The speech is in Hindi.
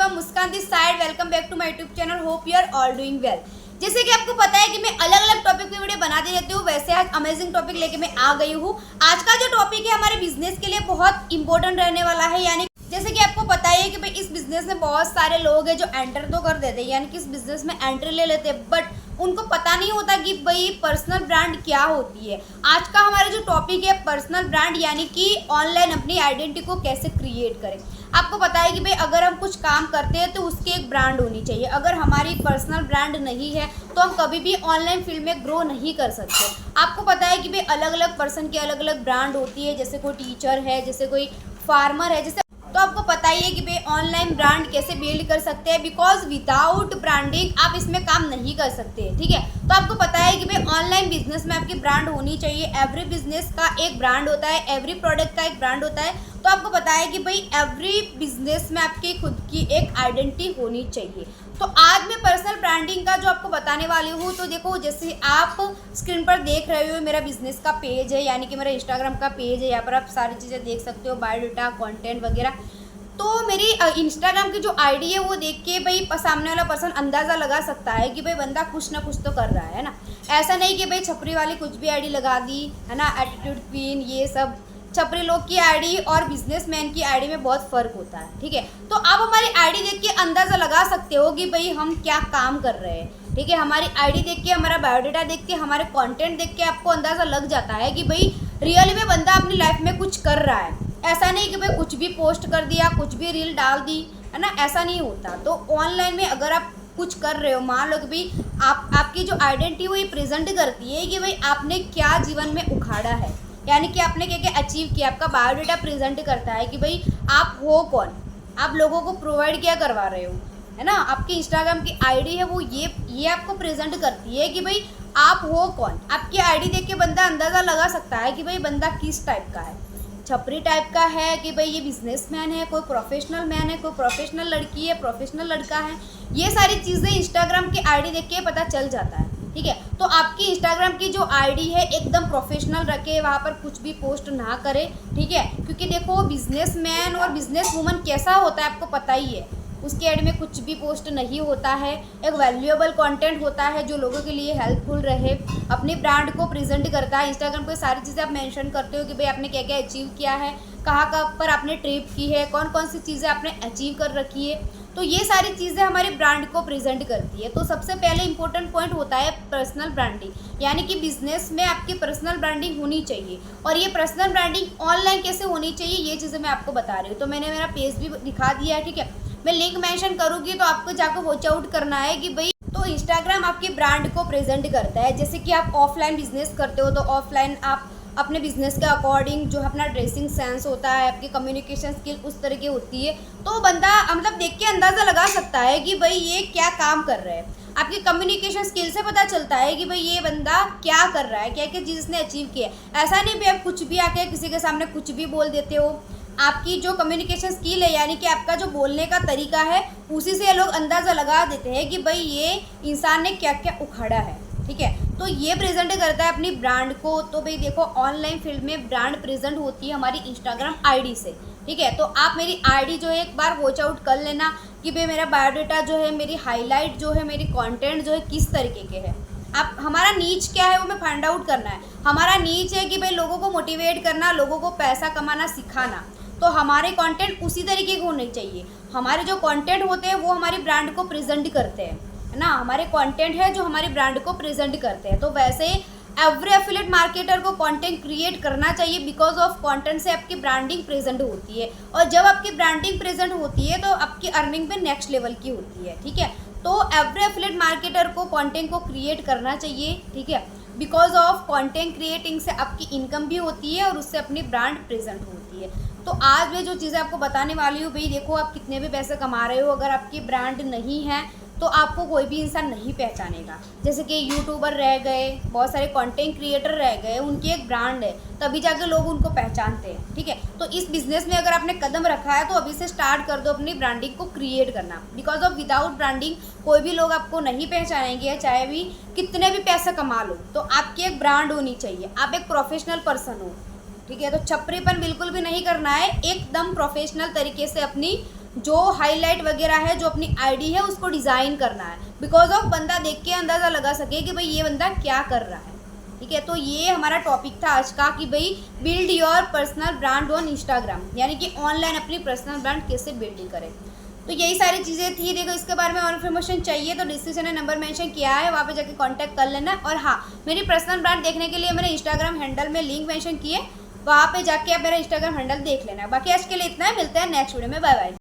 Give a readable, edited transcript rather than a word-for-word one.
Welcome Muskan this side. Welcome back to my YouTube channel. Hope you are all doing well. जैसे कि आपको पता है कि मैं अलग अलग टॉपिक पे वीडियो बनाती रहती हूँ, वैसे आज अमेजिंग टॉपिक लेके मैं आ गई हूँ। आज का जो टॉपिक है हमारे बिजनेस के लिए बहुत इंपॉर्टेंट रहने वाला है। यानी जैसे कि आपको पता ही है कि भाई इस बिजनेस में बहुत सारे लोग हैं जो एंटर तो कर देते हैं, यानी कि इस बिजनेस में एंट्री ले लेते हैं, बट उनको पता नहीं होता कि भाई पर्सनल ब्रांड क्या होती है। आज का हमारा जो टॉपिक है पर्सनल ब्रांड, यानी कि ऑनलाइन अपनी आइडेंटिटी को कैसे क्रिएट करें। आपको पता है कि भाई अगर हम कुछ काम करते हैं तो उसकी एक ब्रांड होनी चाहिए। अगर हमारी पर्सनल ब्रांड नहीं है तो हम कभी भी ऑनलाइन फील्ड में ग्रो नहीं कर सकते। आपको पता है कि भाई अलग अलग पर्सन की अलग अलग ब्रांड होती है, जैसे कोई टीचर है, जैसे कोई फार्मर है, जैसे तो आपको पता ही है कि भाई ऑनलाइन ब्रांड कैसे बिल्ड कर सकते हैं, बिकॉज विदाउट ब्रांडिंग आप इसमें काम नहीं कर सकते। ठीक है, तो आपको पता है कि भाई ऑनलाइन बिजनेस में आपकी ब्रांड होनी चाहिए। एवरी बिजनेस का एक ब्रांड होता है, एवरी प्रोडक्ट का एक ब्रांड होता है। तो आपको पता है कि भाई एवरी बिजनेस में आपकी खुद की एक आइडेंटिटी होनी चाहिए। तो आज मैं पर्सनल ब्रांडिंग का जो आपको बताने वाली हूँ, तो देखो जैसे आप स्क्रीन पर देख रहे हो मेरा बिजनेस का पेज है, यानी कि मेरा इंस्टाग्राम का पेज है। यहाँ पर आप सारी चीज़ें देख सकते हो, बायोडाटा, कंटेंट वगैरह। तो मेरी इंस्टाग्राम की जो आईडी है वो देख के भाई सामने वाला पर्सन अंदाज़ा लगा सकता है कि भाई बंदा कुछ ना कुछ तो कर रहा है ना। ऐसा नहीं कि भाई छपरी वाली कुछ भी आईडी लगा दी है ना, एटीट्यूड क्वीन, ये सब छपरी लोग की आईडी और बिजनेसमैन की आईडी में बहुत फ़र्क होता है। ठीक है, तो आप हमारी आईडी देख के अंदाज़ा लगा सकते हो कि भाई हम क्या काम कर रहे हैं। ठीक है, हमारी आईडी देख के, हमारा बायोडाटा देख के, हमारे कंटेंट देख के आपको अंदाज़ा लग जाता है कि भाई रियली में बंदा अपनी लाइफ में कुछ कर रहा है। ऐसा नहीं कि भाई कुछ भी पोस्ट कर दिया, कुछ भी रील डाल दी, है ना, ऐसा नहीं होता। तो ऑनलाइन में अगर आप कुछ कर रहे हो, मान लो कि भाई आपकी जो आइडेंटिटी वो ये प्रेजेंट करती है कि भाई आपने क्या जीवन में उखाड़ा है, यानी कि आपने क्या क्या अचीव किया। आपका बायोडाटा प्रेजेंट करता है कि भाई आप हो कौन, आप लोगों को प्रोवाइड क्या करवा रहे हो, है ना। आपकी इंस्टाग्राम की आईडी है वो ये आपको प्रेजेंट करती है कि भाई आप हो कौन। आपकी आईडी देख के बंदा अंदाज़ा लगा सकता है कि भाई बंदा किस टाइप का है, छपरी टाइप का है कि भाई ये बिजनेसमैन है, कोई प्रोफेशनल मैन है, कोई प्रोफेशनल लड़की है, प्रोफेशनल लड़का है। ये सारी चीज़ें इंस्टाग्राम की आईडी देख के पता चल जाता है। ठीक है, तो आपकी इंस्टाग्राम की जो आईडी है एकदम प्रोफेशनल रखे, वहाँ पर कुछ भी पोस्ट ना करे। ठीक है, क्योंकि देखो बिजनेसमैन और बिजनेस वूमन कैसा होता है आपको पता ही है। उसकी आईडी में कुछ भी पोस्ट नहीं होता है, एक वैल्यूएबल कंटेंट होता है जो लोगों के लिए हेल्पफुल रहे, अपनी ब्रांड को प्रेजेंट करता है। इंस्टाग्राम पे सारी चीज़ें आप मेंशन करते हो कि भाई आपने क्या क्या अचीव किया है, कहाँ कहाँ पर आपने ट्रिप की है, कौन कौन सी चीज़ें आपने अचीव कर रखी है। तो ये सारी चीज़ें हमारी ब्रांड को प्रेजेंट करती है। तो सबसे पहले इंपॉर्टेंट पॉइंट होता है पर्सनल ब्रांडिंग, यानी कि बिजनेस में आपकी पर्सनल ब्रांडिंग होनी चाहिए। और ये पर्सनल ब्रांडिंग ऑनलाइन कैसे होनी चाहिए ये चीज़ें मैं आपको बता रही हूँ। तो मैंने मेरा पेज भी दिखा दिया है। ठीक है, मैं लिंक मेंशन करूँगी, तो आपको जाकर वॉच आउट करना है कि भाई तो इंस्टाग्राम आपकी ब्रांड को प्रेजेंट करता है। जैसे कि आप ऑफलाइन बिजनेस करते हो तो ऑफलाइन आप अपने बिजनेस के अकॉर्डिंग जो अपना ड्रेसिंग सेंस होता है, आपकी कम्युनिकेशन स्किल उस तरह की होती है, तो बंदा मतलब देख के अंदाज़ा लगा सकता है कि भाई ये क्या काम कर रहा है। आपकी कम्युनिकेशन स्किल से पता चलता है कि भाई ये बंदा क्या कर रहा है, क्या क्या चीज़ ने अचीव किया है। ऐसा नहीं भाई आप कुछ भी आके किसी के सामने कुछ भी बोल देते हो। आपकी जो कम्युनिकेशन स्किल है, यानी कि आपका जो बोलने का तरीका है, उसी से लोग अंदाज़ा लगा देते हैं कि भाई ये इंसान ने क्या क्या उखाड़ा है। ठीक है, तो ये प्रेजेंट करता है अपनी ब्रांड को। तो भाई देखो ऑनलाइन फील्ड में ब्रांड प्रेजेंट होती है हमारी इंस्टाग्राम आईडी से। ठीक है, तो आप मेरी आईडी जो है एक बार वॉच आउट कर लेना कि भाई मेरा बायोडाटा जो है, मेरी हाईलाइट जो है, मेरी कंटेंट जो है किस तरीके के है। आप हमारा नीच क्या है वो मैं फाइंड आउट करना है। हमारा नीच है कि भाई लोगों को मोटिवेट करना, लोगों को पैसा कमाना सिखाना। तो हमारे कंटेंट उसी तरीके के होने चाहिए। हमारे जो कंटेंट होते हैं वो हमारी ब्रांड को प्रेजेंट करते हैं, है ना। हमारे कंटेंट है जो हमारी ब्रांड को प्रेजेंट करते हैं। तो वैसे एवरी एफिलिएट मार्केटर को कंटेंट क्रिएट करना चाहिए, बिकॉज ऑफ कंटेंट से आपकी ब्रांडिंग प्रेजेंट होती है। और जब आपकी ब्रांडिंग प्रेजेंट होती है तो आपकी अर्निंग भी नेक्स्ट लेवल की होती है। ठीक है, तो एवरी एफिलिएट मार्केटर को कंटेंट को क्रिएट करना चाहिए। ठीक है, बिकॉज ऑफ कंटेंट क्रिएटिंग से आपकी इनकम भी होती है और उससे अपनी ब्रांड प्रेजेंट होती है। तो आज मैं जो चीज़ें आपको बताने वाली हूँ, भाई देखो आप कितने भी पैसे कमा रहे हो, अगर आपकी ब्रांड नहीं है तो आपको कोई भी इंसान नहीं पहचानेगा। जैसे कि यूट्यूबर रह गए, बहुत सारे कंटेंट क्रिएटर रह गए, उनकी एक ब्रांड है, तभी जाके लोग उनको पहचानते हैं। ठीक है, तो इस बिज़नेस में अगर आपने कदम रखा है तो अभी से स्टार्ट कर दो अपनी ब्रांडिंग को क्रिएट करना, बिकॉज ऑफ विदाउट ब्रांडिंग कोई भी लोग आपको नहीं पहचानेंगे, चाहे भी कितने भी पैसे कमा लो। तो आपकी एक ब्रांड होनी चाहिए, आप एक प्रोफेशनल पर्सन हो। ठीक है, तो छपरीपन बिल्कुल भी नहीं करना है, एकदम प्रोफेशनल तरीके से अपनी जो हाईलाइट वगैरह है, जो अपनी आईडी है उसको डिज़ाइन करना है, बिकॉज ऑफ बंदा देख के अंदाज़ा लगा सके कि भाई ये बंदा क्या कर रहा है। ठीक है, तो ये हमारा टॉपिक था आज का कि भाई build your personal brand on Instagram, यानी कि ऑनलाइन अपनी पर्सनल ब्रांड कैसे बिल्डिंग करें। तो यही सारी चीज़ें थी। देखो इसके बारे में और इन्फॉर्मेशन चाहिए तो डिस्क्रिप्शन में नंबर मेंशन किया है, वहाँ पे जाके कांटेक्ट कर लेना। और हाँ, मेरी पर्सनल ब्रांड देखने के लिए मेरे इंस्टाग्राम हैंडल में लिंक मेंशन किए, वहाँ पे जाके आप मेरा इंस्टाग्राम हैंडल देख लेना। बाकी आज के लिए इतना है, मिलते हैं नेक्स्ट वीडियो में, बाय बाय।